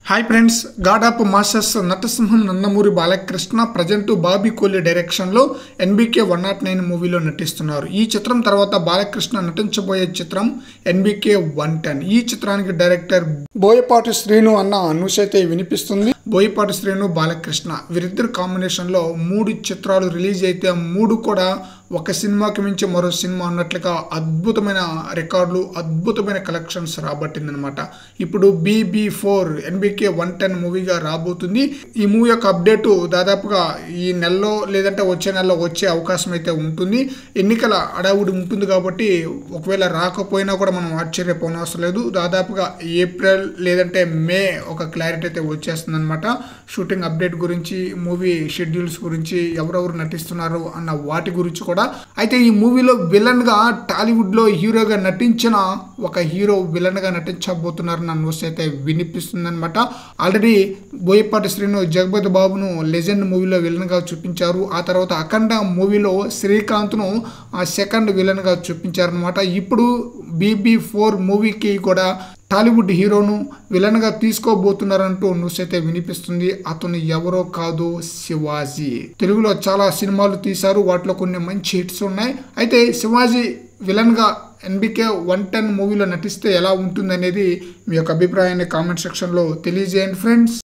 Hi friends, god of masters నటసింహం Nandamuri Balakrishna present Bobby Kohli డైరెక్షన్లో NBK 109 మూవీలో నటిస్తున్నారు. ఈ చిత్రం తర్వాత బాలకృష్ణ నటించబోయే చిత్రం ఎన్బీకే 110. ఈ చిత్రానికి డైరెక్టర్ బోయపాటి శ్రీను అన్న న్యూస్ అయితే వినిపిస్తుంది. బోయపాటి శ్రీను, బాలకృష్ణ వీరిద్దరు కాంబినేషన్లో 3 చిత్రాలు రిలీజ్ అయితే 3 కూడా ఒక సినిమాకి మించి మరో సినిమా అన్నట్లుగా అద్భుతమైన రికార్డులు, అద్భుతమైన కలెక్షన్స్ రాబట్టిందనమాట. ఇప్పుడు BB4 ఎన్బీకే 110 మూవీగా రాబోతుంది. ఈ మూవీ యొక్క అప్డేటు దాదాపుగా ఈ నెలలో లేదంటే వచ్చే నెలలో వచ్చే అవకాశం అయితే ఉంటుంది. ఎన్నికల అడావుడి ఉంటుంది కాబట్టి ఒకవేళ రాకపోయినా కూడా మనం ఆశ్చర్యపోనవసరం లేదు. దాదాపుగా ఏప్రిల్ లేదంటే మే ఒక క్లారిటీ అయితే వచ్చేస్తుంది అనమాట. షూటింగ్ అప్డేట్ గురించి, మూవీ షెడ్యూల్స్ గురించి, ఎవరెవరు నటిస్తున్నారు అన్న వాటి గురించి కూడా. అయితే ఈ మూవీలో విలన్ గా టాలీవుడ్ లో హీరోగా నటించిన ఒక హీరో విలన్ గా నటించబోతున్నారన్న న్యూస్ అయితే వినిపిస్తుంది అనమాట. ఆల్రెడీ బోయపాటి శ్రీను జగపతి బాబును లెజెండ్ మూవీలో విలన్ గా చూపించారు. ఆ తర్వాత అఖండ మూవీలో శ్రీకాంత్ ను సెకండ్ విలన్ గా చూపించారనమాట. ఇప్పుడు BB4 మూవీకి కూడా టాలీవుడ్ హీరోను విలన్గా తీసుకోబోతున్నారంటూ న్యూస్ అయితే వినిపిస్తుంది. అతను ఎవరో కాదు, శివాజీ. తెలుగులో చాలా సినిమాలు తీశారు, వాటిలో కొన్ని మంచి హిట్స్ ఉన్నాయి. అయితే శివాజీ విలన్గా ఎన్బీకే 110 మూవీలో నటిస్తే ఎలా ఉంటుంది అనేది మీ యొక్క అభిప్రాయాన్ని కామెంట్ సెక్షన్లో తెలియజేయండి ఫ్రెండ్స్.